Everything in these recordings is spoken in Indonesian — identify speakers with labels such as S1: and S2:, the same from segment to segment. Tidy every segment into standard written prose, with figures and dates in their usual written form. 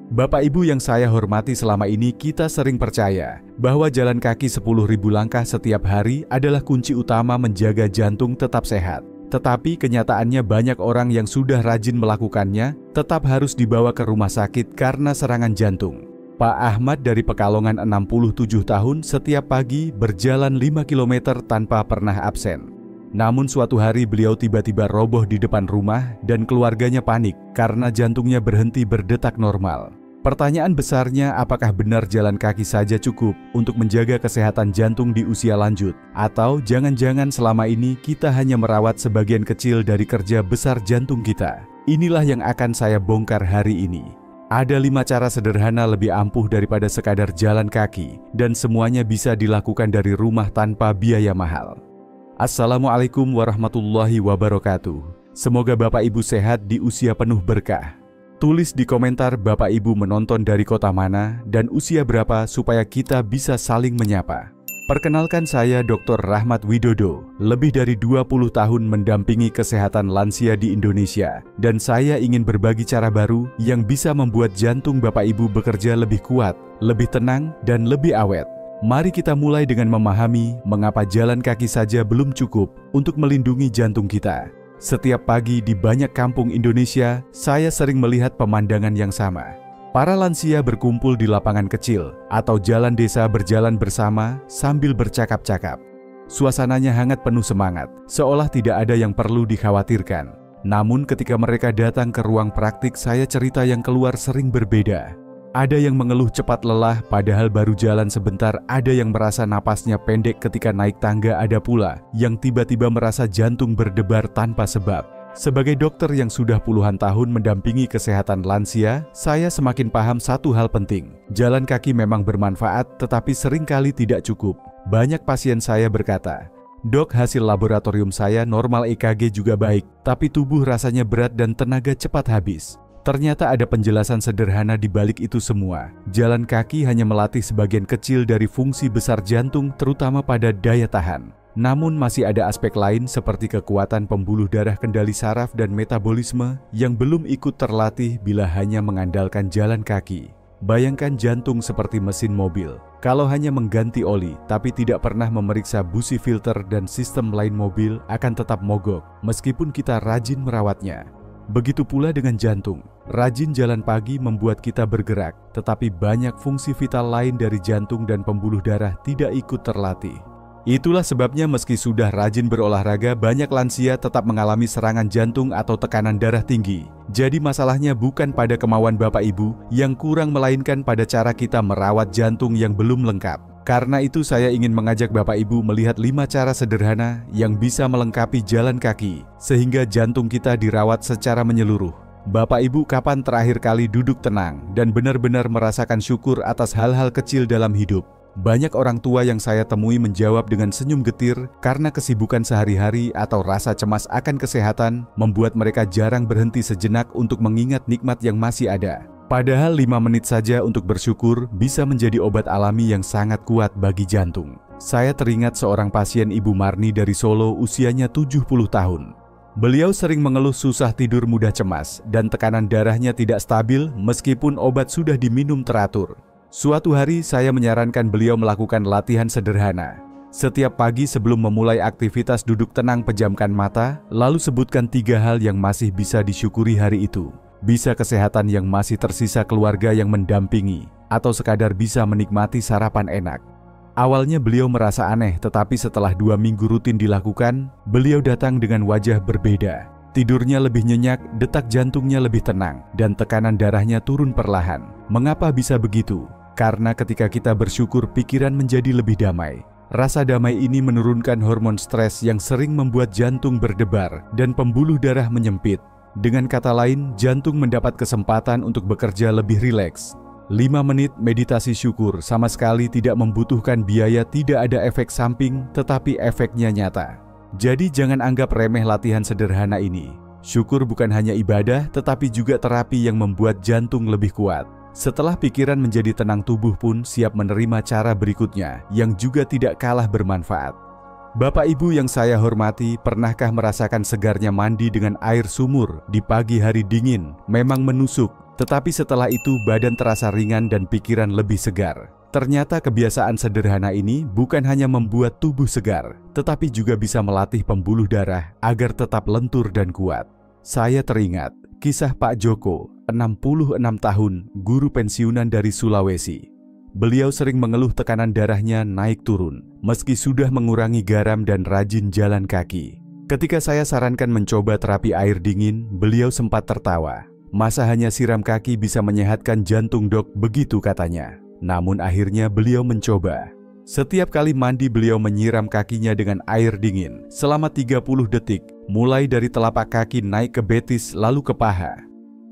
S1: Bapak Ibu yang saya hormati, selama ini kita sering percaya bahwa jalan kaki 10.000 langkah setiap hari adalah kunci utama menjaga jantung tetap sehat. Tetapi kenyataannya banyak orang yang sudah rajin melakukannya tetap harus dibawa ke rumah sakit karena serangan jantung. Pak Ahmad dari Pekalongan 67 tahun setiap pagi berjalan 5 km tanpa pernah absen. Namun suatu hari beliau tiba-tiba roboh di depan rumah dan keluarganya panik karena jantungnya berhenti berdetak normal. Pertanyaan besarnya, apakah benar jalan kaki saja cukup untuk menjaga kesehatan jantung di usia lanjut? Atau jangan-jangan selama ini kita hanya merawat sebagian kecil dari kerja besar jantung kita? Inilah yang akan saya bongkar hari ini. Ada 5 cara sederhana lebih ampuh daripada sekadar jalan kaki, dan semuanya bisa dilakukan dari rumah tanpa biaya mahal. Assalamualaikum warahmatullahi wabarakatuh. Semoga Bapak Ibu sehat di usia penuh berkah. Tulis di komentar Bapak Ibu menonton dari kota mana dan usia berapa supaya kita bisa saling menyapa. Perkenalkan, saya Dr. Rahmat Widodo, lebih dari 20 tahun mendampingi kesehatan lansia di Indonesia, dan saya ingin berbagi cara baru yang bisa membuat jantung Bapak Ibu bekerja lebih kuat, lebih tenang, dan lebih awet. Mari kita mulai dengan memahami mengapa jalan kaki saja belum cukup untuk melindungi jantung kita. Setiap pagi di banyak kampung Indonesia, saya sering melihat pemandangan yang sama. Para lansia berkumpul di lapangan kecil atau jalan desa berjalan bersama sambil bercakap-cakap. Suasananya hangat penuh semangat, seolah tidak ada yang perlu dikhawatirkan. Namun ketika mereka datang ke ruang praktik, saya cerita yang keluar sering berbeda. Ada yang mengeluh cepat lelah padahal baru jalan sebentar, ada yang merasa napasnya pendek ketika naik tangga, ada pula yang tiba-tiba merasa jantung berdebar tanpa sebab. Sebagai dokter yang sudah puluhan tahun mendampingi kesehatan lansia, saya semakin paham satu hal penting. Jalan kaki memang bermanfaat, tetapi seringkali tidak cukup. Banyak pasien saya berkata, "Dok, hasil laboratorium saya normal, EKG juga baik, tapi tubuh rasanya berat dan tenaga cepat habis." Ternyata ada penjelasan sederhana di balik itu semua. Jalan kaki hanya melatih sebagian kecil dari fungsi besar jantung, terutama pada daya tahan. Namun masih ada aspek lain seperti kekuatan pembuluh darah, kendali saraf, dan metabolisme yang belum ikut terlatih bila hanya mengandalkan jalan kaki. Bayangkan jantung seperti mesin mobil. Kalau hanya mengganti oli tapi tidak pernah memeriksa busi filter dan sistem lain, mobil akan tetap mogok meskipun kita rajin merawatnya. Begitu pula dengan jantung. Rajin jalan pagi membuat kita bergerak, tetapi banyak fungsi vital lain dari jantung dan pembuluh darah tidak ikut terlatih. Itulah sebabnya meski sudah rajin berolahraga, banyak lansia tetap mengalami serangan jantung atau tekanan darah tinggi. Jadi masalahnya bukan pada kemauan Bapak Ibu yang kurang, melainkan pada cara kita merawat jantung yang belum lengkap. Karena itu saya ingin mengajak Bapak Ibu melihat 5 cara sederhana yang bisa melengkapi jalan kaki, sehingga jantung kita dirawat secara menyeluruh. Bapak Ibu, kapan terakhir kali duduk tenang dan benar-benar merasakan syukur atas hal-hal kecil dalam hidup? Banyak orang tua yang saya temui menjawab dengan senyum getir karena kesibukan sehari-hari atau rasa cemas akan kesehatan membuat mereka jarang berhenti sejenak untuk mengingat nikmat yang masih ada. Padahal 5 menit saja untuk bersyukur bisa menjadi obat alami yang sangat kuat bagi jantung. Saya teringat seorang pasien Ibu Marni dari Solo, usianya 70 tahun. Beliau sering mengeluh susah tidur, mudah cemas, dan tekanan darahnya tidak stabil meskipun obat sudah diminum teratur. Suatu hari saya menyarankan beliau melakukan latihan sederhana. Setiap pagi sebelum memulai aktivitas, duduk tenang, pejamkan mata, lalu sebutkan 3 hal yang masih bisa disyukuri hari itu. Bisa kesehatan yang masih tersisa, keluarga yang mendampingi, atau sekadar bisa menikmati sarapan enak. Awalnya beliau merasa aneh, tetapi setelah 2 minggu rutin dilakukan, beliau datang dengan wajah berbeda. Tidurnya lebih nyenyak, detak jantungnya lebih tenang, dan tekanan darahnya turun perlahan. Mengapa bisa begitu? Karena ketika kita bersyukur, pikiran menjadi lebih damai. Rasa damai ini menurunkan hormon stres yang sering membuat jantung berdebar dan pembuluh darah menyempit. Dengan kata lain, jantung mendapat kesempatan untuk bekerja lebih rileks. 5 menit meditasi syukur sama sekali tidak membutuhkan biaya, tidak ada efek samping, tetapi efeknya nyata. Jadi jangan anggap remeh latihan sederhana ini. Syukur bukan hanya ibadah, tetapi juga terapi yang membuat jantung lebih kuat. Setelah pikiran menjadi tenang, tubuh pun siap menerima cara berikutnya yang juga tidak kalah bermanfaat. Bapak Ibu yang saya hormati, pernahkah merasakan segarnya mandi dengan air sumur di pagi hari dingin? Memang menusuk, tetapi setelah itu badan terasa ringan dan pikiran lebih segar. Ternyata kebiasaan sederhana ini bukan hanya membuat tubuh segar, tetapi juga bisa melatih pembuluh darah agar tetap lentur dan kuat. Saya teringat kisah Pak Joko, 66 tahun, guru pensiunan dari Sulawesi. Beliau sering mengeluh tekanan darahnya naik turun, meski sudah mengurangi garam dan rajin jalan kaki. Ketika saya sarankan mencoba terapi air dingin, beliau sempat tertawa. Masa hanya siram kaki bisa menyehatkan jantung dok, begitu katanya. Namun akhirnya beliau mencoba. Setiap kali mandi beliau menyiram kakinya dengan air dingin selama 30 detik, mulai dari telapak kaki naik ke betis lalu ke paha.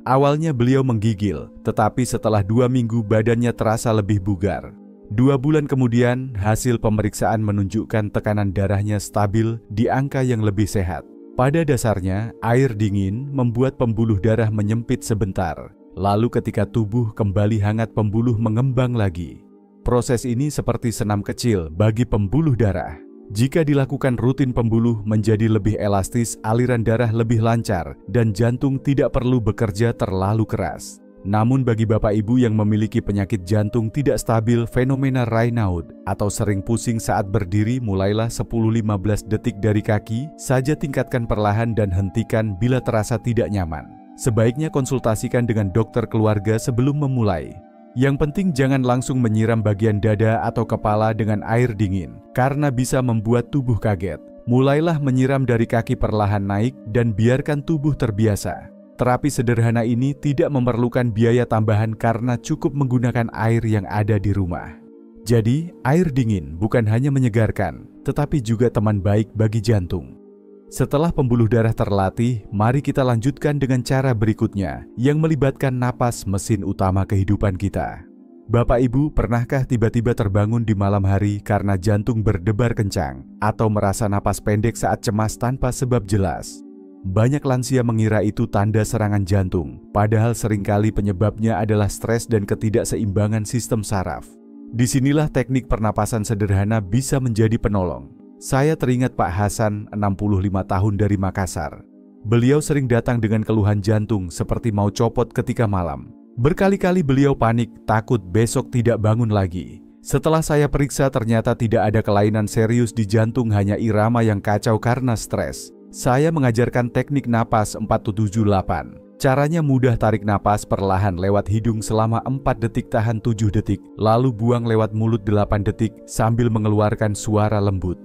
S1: Awalnya beliau menggigil, tetapi setelah 2 minggu badannya terasa lebih bugar. 2 bulan kemudian, hasil pemeriksaan menunjukkan tekanan darahnya stabil di angka yang lebih sehat. Pada dasarnya, air dingin membuat pembuluh darah menyempit sebentar. Lalu ketika tubuh kembali hangat, pembuluh mengembang lagi. Proses ini seperti senam kecil bagi pembuluh darah. Jika dilakukan rutin, pembuluh menjadi lebih elastis, aliran darah lebih lancar, dan jantung tidak perlu bekerja terlalu keras. Namun bagi Bapak Ibu yang memiliki penyakit jantung tidak stabil, fenomena Raynaud atau sering pusing saat berdiri, mulailah 10-15 detik dari kaki saja, tingkatkan perlahan dan hentikan bila terasa tidak nyaman. Sebaiknya konsultasikan dengan dokter keluarga sebelum memulai. Yang penting jangan langsung menyiram bagian dada atau kepala dengan air dingin, karena bisa membuat tubuh kaget. Mulailah menyiram dari kaki perlahan naik dan biarkan tubuh terbiasa. Terapi sederhana ini tidak memerlukan biaya tambahan karena cukup menggunakan air yang ada di rumah. Jadi, air dingin bukan hanya menyegarkan, tetapi juga teman baik bagi jantung. Setelah pembuluh darah terlatih, mari kita lanjutkan dengan cara berikutnya yang melibatkan napas, mesin utama kehidupan kita. Bapak Ibu, pernahkah tiba-tiba terbangun di malam hari karena jantung berdebar kencang atau merasa napas pendek saat cemas tanpa sebab jelas? Banyak lansia mengira itu tanda serangan jantung, padahal seringkali penyebabnya adalah stres dan ketidakseimbangan sistem saraf. Disinilah teknik pernapasan sederhana bisa menjadi penolong. Saya teringat Pak Hasan, 65 tahun dari Makassar. Beliau sering datang dengan keluhan jantung seperti mau copot ketika malam. Berkali-kali beliau panik, takut besok tidak bangun lagi. Setelah saya periksa, ternyata tidak ada kelainan serius di jantung, hanya irama yang kacau karena stres. Saya mengajarkan teknik napas 4-7-8. Caranya mudah, tarik napas perlahan lewat hidung selama 4 detik, tahan 7 detik, lalu buang lewat mulut 8 detik sambil mengeluarkan suara lembut.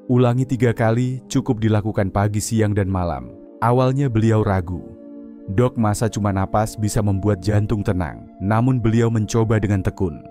S1: Ulangi 3 kali, cukup dilakukan pagi, siang, dan malam. Awalnya beliau ragu. Dok, masa cuma napas bisa membuat jantung tenang? Namun beliau mencoba dengan tekun.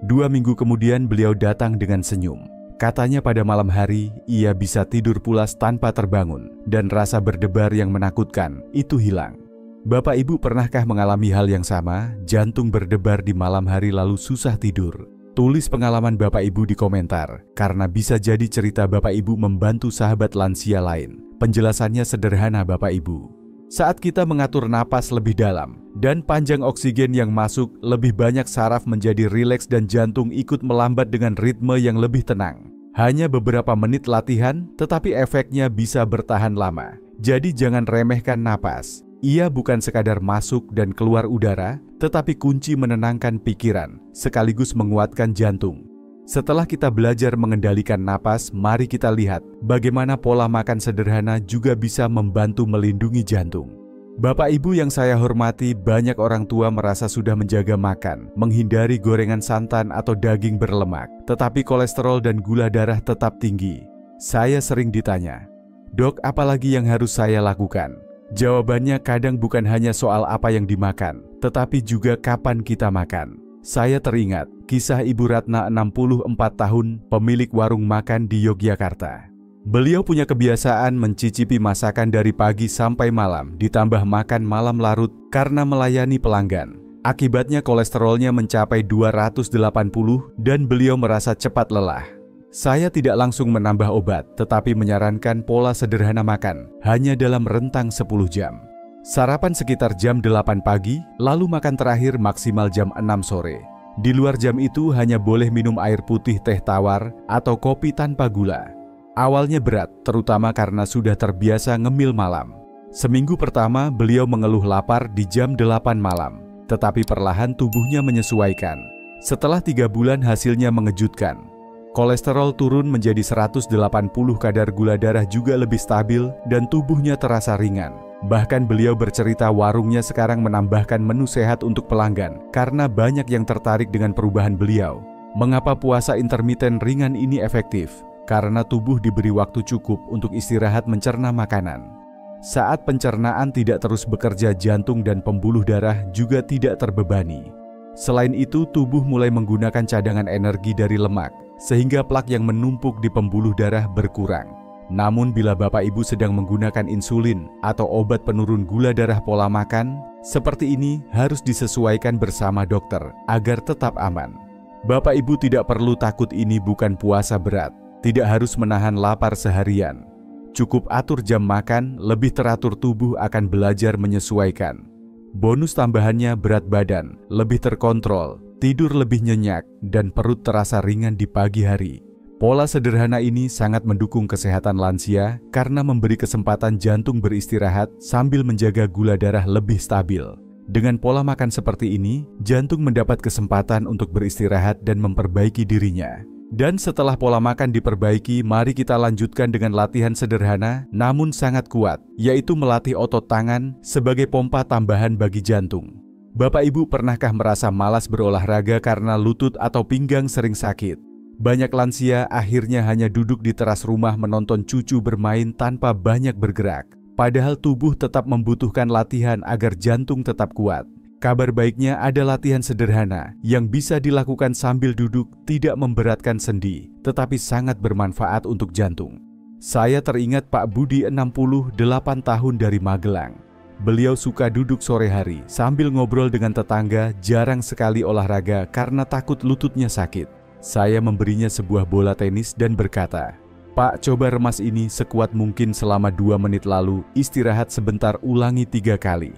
S1: 2 minggu kemudian beliau datang dengan senyum. Katanya pada malam hari, ia bisa tidur pulas tanpa terbangun, dan rasa berdebar yang menakutkan itu hilang. Bapak Ibu pernahkah mengalami hal yang sama? Jantung berdebar di malam hari lalu susah tidur? Tulis pengalaman Bapak Ibu di komentar, karena bisa jadi cerita Bapak Ibu membantu sahabat lansia lain. Penjelasannya sederhana Bapak Ibu. Saat kita mengatur napas lebih dalam dan panjang, oksigen yang masuk lebih banyak, saraf menjadi rileks dan jantung ikut melambat dengan ritme yang lebih tenang. Hanya beberapa menit latihan, tetapi efeknya bisa bertahan lama. Jadi jangan remehkan napas. Ia bukan sekadar masuk dan keluar udara, tetapi kunci menenangkan pikiran, sekaligus menguatkan jantung. Setelah kita belajar mengendalikan napas, mari kita lihat bagaimana pola makan sederhana juga bisa membantu melindungi jantung. Bapak Ibu yang saya hormati, banyak orang tua merasa sudah menjaga makan, menghindari gorengan santan atau daging berlemak, tetapi kolesterol dan gula darah tetap tinggi. Saya sering ditanya, "Dok, apalagi yang harus saya lakukan?" Jawabannya kadang bukan hanya soal apa yang dimakan, tetapi juga kapan kita makan. Saya teringat kisah Ibu Ratna, 64 tahun, pemilik warung makan di Yogyakarta. Beliau punya kebiasaan mencicipi masakan dari pagi sampai malam, ditambah makan malam larut karena melayani pelanggan. Akibatnya kolesterolnya mencapai 280 dan beliau merasa cepat lelah. Saya tidak langsung menambah obat, tetapi menyarankan pola sederhana makan, hanya dalam rentang 10 jam. Sarapan sekitar jam 8 pagi, lalu makan terakhir maksimal jam 6 sore. Di luar jam itu hanya boleh minum air putih, teh tawar, atau kopi tanpa gula. Awalnya berat, terutama karena sudah terbiasa ngemil malam. Seminggu pertama beliau mengeluh lapar di jam 8 malam, tetapi perlahan tubuhnya menyesuaikan. Setelah 3 bulan hasilnya mengejutkan. Kolesterol turun menjadi 180, kadar gula darah juga lebih stabil dan tubuhnya terasa ringan. Bahkan beliau bercerita warungnya sekarang menambahkan menu sehat untuk pelanggan karena banyak yang tertarik dengan perubahan beliau. Mengapa puasa intermiten ringan ini efektif? Karena tubuh diberi waktu cukup untuk istirahat mencerna makanan. Saat pencernaan tidak terus bekerja, jantung dan pembuluh darah juga tidak terbebani. Selain itu, tubuh mulai menggunakan cadangan energi dari lemak, sehingga plak yang menumpuk di pembuluh darah berkurang. Namun bila Bapak Ibu sedang menggunakan insulin atau obat penurun gula darah pola makan, seperti ini harus disesuaikan bersama dokter agar tetap aman. Bapak Ibu tidak perlu takut, ini bukan puasa berat. Tidak harus menahan lapar seharian. Cukup atur jam makan, lebih teratur tubuh akan belajar menyesuaikan. Bonus tambahannya berat badan, lebih terkontrol, tidur lebih nyenyak, dan perut terasa ringan di pagi hari. Pola sederhana ini sangat mendukung kesehatan lansia karena memberi kesempatan jantung beristirahat sambil menjaga gula darah lebih stabil. Dengan pola makan seperti ini, jantung mendapat kesempatan untuk beristirahat dan memperbaiki dirinya. Dan setelah pola makan diperbaiki, mari kita lanjutkan dengan latihan sederhana namun sangat kuat, yaitu melatih otot tangan sebagai pompa tambahan bagi jantung. Bapak Ibu pernahkah merasa malas berolahraga karena lutut atau pinggang sering sakit? Banyak lansia akhirnya hanya duduk di teras rumah menonton cucu bermain tanpa banyak bergerak. Padahal tubuh tetap membutuhkan latihan agar jantung tetap kuat. Kabar baiknya ada latihan sederhana yang bisa dilakukan sambil duduk, tidak memberatkan sendi, tetapi sangat bermanfaat untuk jantung. Saya teringat Pak Budi 68 tahun dari Magelang. Beliau suka duduk sore hari sambil ngobrol dengan tetangga, jarang sekali olahraga karena takut lututnya sakit. Saya memberinya sebuah bola tenis dan berkata, "Pak, coba remas ini sekuat mungkin selama 2 menit lalu, istirahat sebentar, ulangi 3 kali.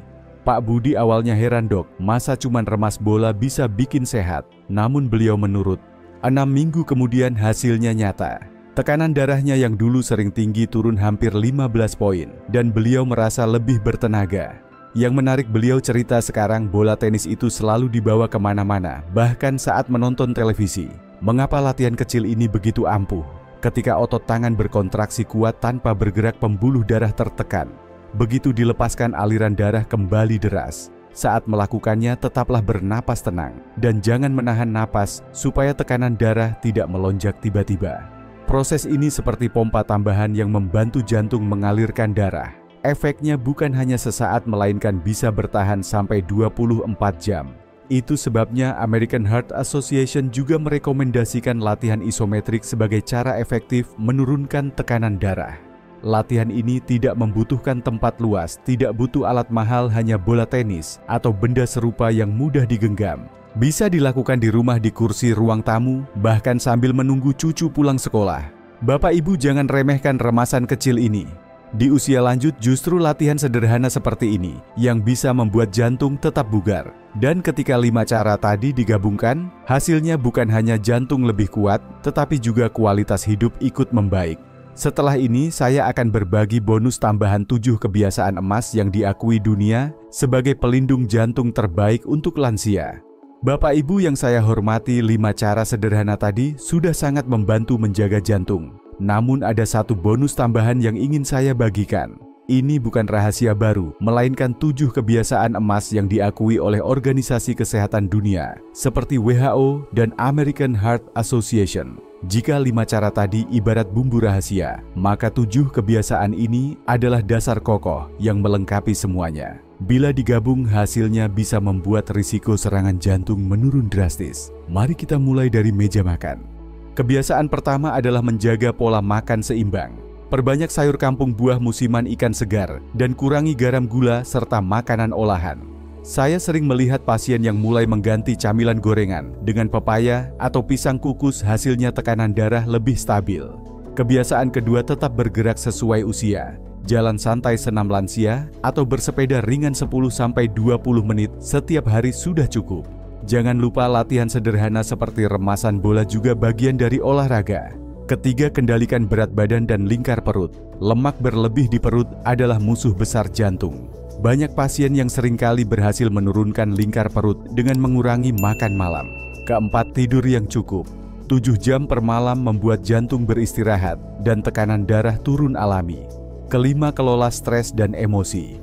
S1: Pak Budi awalnya heran, "Dok, masa cuman remas bola bisa bikin sehat?" Namun beliau menurut. 6 minggu kemudian hasilnya nyata. Tekanan darahnya yang dulu sering tinggi turun hampir 15 poin dan beliau merasa lebih bertenaga. Yang menarik, beliau cerita sekarang bola tenis itu selalu dibawa kemana-mana, bahkan saat menonton televisi. Mengapa latihan kecil ini begitu ampuh? Ketika otot tangan berkontraksi kuat tanpa bergerak, pembuluh darah tertekan. Begitu dilepaskan, aliran darah kembali deras. Saat melakukannya, tetaplah bernapas tenang dan jangan menahan napas supaya tekanan darah tidak melonjak tiba-tiba. Proses ini seperti pompa tambahan yang membantu jantung mengalirkan darah. Efeknya bukan hanya sesaat, melainkan bisa bertahan sampai 24 jam. Itu sebabnya American Heart Association juga merekomendasikan latihan isometrik sebagai cara efektif menurunkan tekanan darah. Latihan ini tidak membutuhkan tempat luas, tidak butuh alat mahal, hanya bola tenis atau benda serupa yang mudah digenggam. Bisa dilakukan di rumah, di kursi ruang tamu, bahkan sambil menunggu cucu pulang sekolah. Bapak Ibu jangan remehkan remasan kecil ini. Di usia lanjut justru latihan sederhana seperti ini yang bisa membuat jantung tetap bugar. Dan ketika 5 cara tadi digabungkan, hasilnya bukan hanya jantung lebih kuat, tetapi juga kualitas hidup ikut membaik. Setelah ini saya akan berbagi bonus tambahan 7 kebiasaan emas yang diakui dunia sebagai pelindung jantung terbaik untuk lansia. Bapak Ibu yang saya hormati, 5 cara sederhana tadi sudah sangat membantu menjaga jantung. Namun ada satu bonus tambahan yang ingin saya bagikan. Ini bukan rahasia baru, melainkan 7 kebiasaan emas yang diakui oleh Organisasi Kesehatan Dunia seperti WHO dan American Heart Association. Jika 5 cara tadi ibarat bumbu rahasia, maka 7 kebiasaan ini adalah dasar kokoh yang melengkapi semuanya. Bila digabung, hasilnya bisa membuat risiko serangan jantung menurun drastis. Mari kita mulai dari meja makan. Kebiasaan pertama adalah menjaga pola makan seimbang. Perbanyak sayur kampung, buah musiman, ikan segar, dan kurangi garam, gula, serta makanan olahan. Saya sering melihat pasien yang mulai mengganti camilan gorengan dengan pepaya atau pisang kukus, hasilnya tekanan darah lebih stabil. Kebiasaan kedua, tetap bergerak sesuai usia. Jalan santai senam lansia atau bersepeda ringan 10-20 menit setiap hari sudah cukup. Jangan lupa latihan sederhana seperti remasan bola juga bagian dari olahraga. Ketiga, kendalikan berat badan dan lingkar perut. Lemak berlebih di perut adalah musuh besar jantung. Banyak pasien yang seringkali berhasil menurunkan lingkar perut dengan mengurangi makan malam. Keempat, tidur yang cukup. 7 jam per malam membuat jantung beristirahat dan tekanan darah turun alami. Kelima, kelola stres dan emosi.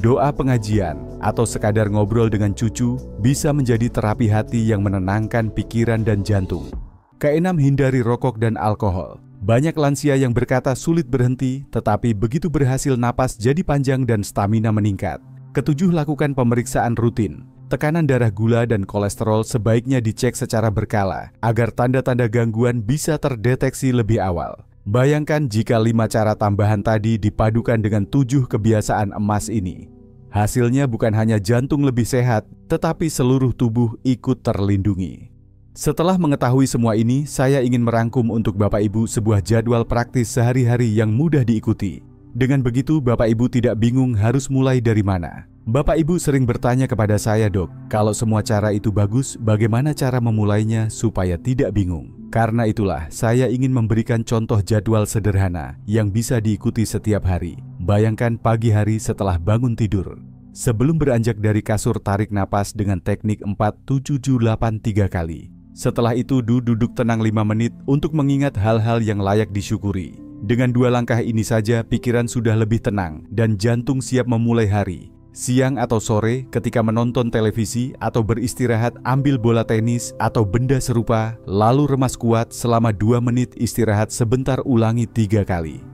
S1: Doa pengajian atau sekadar ngobrol dengan cucu bisa menjadi terapi hati yang menenangkan pikiran dan jantung. Keenam, hindari rokok dan alkohol. Banyak lansia yang berkata sulit berhenti, tetapi begitu berhasil napas jadi panjang dan stamina meningkat. Ketujuh, lakukan pemeriksaan rutin. Tekanan darah, gula, dan kolesterol sebaiknya dicek secara berkala agar tanda-tanda gangguan bisa terdeteksi lebih awal. Bayangkan jika 5 cara tambahan tadi dipadukan dengan 7 kebiasaan emas ini. Hasilnya bukan hanya jantung lebih sehat, tetapi seluruh tubuh ikut terlindungi. Setelah mengetahui semua ini, saya ingin merangkum untuk Bapak Ibu sebuah jadwal praktis sehari-hari yang mudah diikuti. Dengan begitu, Bapak Ibu tidak bingung harus mulai dari mana. Bapak Ibu sering bertanya kepada saya, "Dok, kalau semua cara itu bagus, bagaimana cara memulainya supaya tidak bingung?" Karena itulah, saya ingin memberikan contoh jadwal sederhana yang bisa diikuti setiap hari. Bayangkan pagi hari setelah bangun tidur. Sebelum beranjak dari kasur, tarik napas dengan teknik 4-7-8 3 kali. Setelah itu duduk tenang 5 menit untuk mengingat hal-hal yang layak disyukuri. Dengan 2 langkah ini saja pikiran sudah lebih tenang dan jantung siap memulai hari. Siang atau sore ketika menonton televisi atau beristirahat, ambil bola tenis atau benda serupa, lalu remas kuat selama 2 menit, istirahat sebentar, ulangi 3 kali.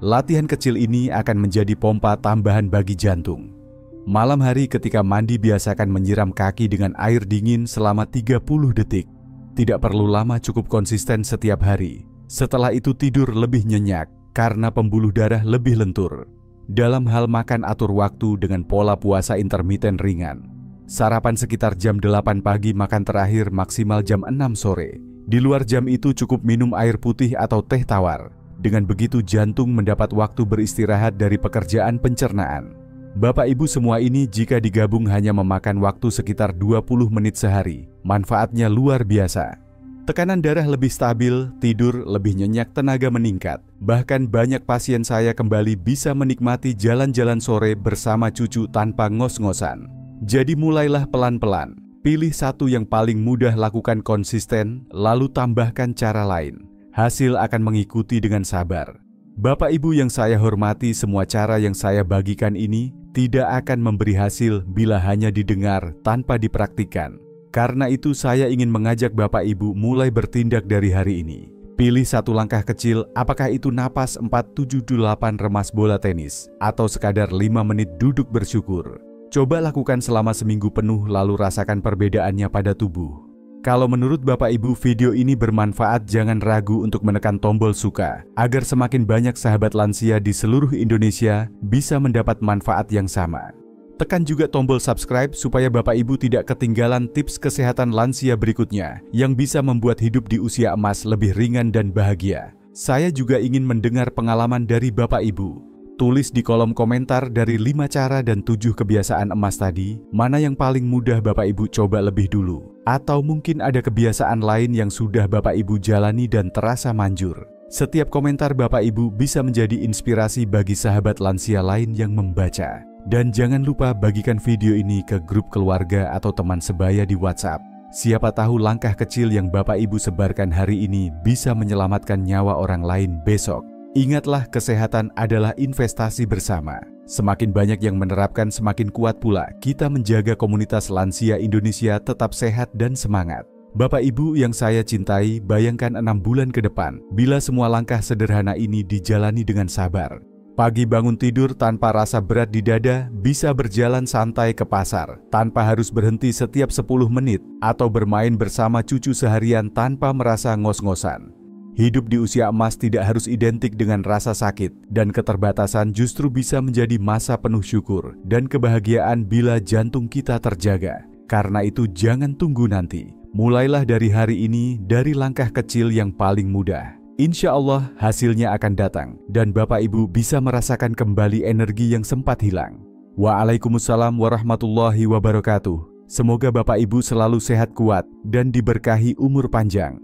S1: Latihan kecil ini akan menjadi pompa tambahan bagi jantung. Malam hari ketika mandi, biasakan menyiram kaki dengan air dingin selama 30 detik. Tidak perlu lama, cukup konsisten setiap hari. Setelah itu tidur lebih nyenyak karena pembuluh darah lebih lentur. Dalam hal makan, atur waktu dengan pola puasa intermiten ringan. Sarapan sekitar jam 8 pagi, makan terakhir maksimal jam 6 sore. Di luar jam itu cukup minum air putih atau teh tawar. Dengan begitu jantung mendapat waktu beristirahat dari pekerjaan pencernaan. Bapak Ibu, semua ini jika digabung hanya memakan waktu sekitar 20 menit sehari. Manfaatnya luar biasa. Tekanan darah lebih stabil, tidur lebih nyenyak, tenaga meningkat. Bahkan banyak pasien saya kembali bisa menikmati jalan-jalan sore bersama cucu tanpa ngos-ngosan. Jadi mulailah pelan-pelan. Pilih satu yang paling mudah, lakukan konsisten, lalu tambahkan cara lain. Hasil akan mengikuti dengan sabar. Bapak Ibu yang saya hormati, semua cara yang saya bagikan ini tidak akan memberi hasil bila hanya didengar tanpa dipraktikkan. Karena itu saya ingin mengajak Bapak Ibu mulai bertindak dari hari ini. Pilih satu langkah kecil, apakah itu napas 4-7-8, remas bola tenis, atau sekadar 5 menit duduk bersyukur. Coba lakukan selama seminggu penuh, lalu rasakan perbedaannya pada tubuh. Kalau menurut Bapak Ibu video ini bermanfaat, jangan ragu untuk menekan tombol suka, agar semakin banyak sahabat lansia di seluruh Indonesia bisa mendapat manfaat yang sama. Tekan juga tombol subscribe supaya Bapak Ibu tidak ketinggalan tips kesehatan lansia berikutnya yang bisa membuat hidup di usia emas lebih ringan dan bahagia. Saya juga ingin mendengar pengalaman dari Bapak Ibu. Tulis di kolom komentar dari 5 cara dan 7 kebiasaan emas tadi, mana yang paling mudah Bapak Ibu coba lebih dulu. Atau mungkin ada kebiasaan lain yang sudah Bapak Ibu jalani dan terasa manjur. Setiap komentar Bapak Ibu bisa menjadi inspirasi bagi sahabat lansia lain yang membaca. Dan jangan lupa bagikan video ini ke grup keluarga atau teman sebaya di WhatsApp. Siapa tahu langkah kecil yang Bapak Ibu sebarkan hari ini bisa menyelamatkan nyawa orang lain besok. Ingatlah, kesehatan adalah investasi bersama. Semakin banyak yang menerapkan, semakin kuat pula kita menjaga komunitas lansia Indonesia tetap sehat dan semangat. Bapak Ibu yang saya cintai, bayangkan 6 bulan ke depan bila semua langkah sederhana ini dijalani dengan sabar. Pagi bangun tidur tanpa rasa berat di dada, bisa berjalan santai ke pasar tanpa harus berhenti setiap 10 menit, atau bermain bersama cucu seharian tanpa merasa ngos-ngosan. Hidup di usia emas tidak harus identik dengan rasa sakit, dan keterbatasan justru bisa menjadi masa penuh syukur dan kebahagiaan bila jantung kita terjaga. Karena itu jangan tunggu nanti. Mulailah dari hari ini, dari langkah kecil yang paling mudah. Insya Allah hasilnya akan datang, dan Bapak Ibu bisa merasakan kembali energi yang sempat hilang. Waalaikumsalam warahmatullahi wabarakatuh. Semoga Bapak Ibu selalu sehat, kuat, dan diberkahi umur panjang.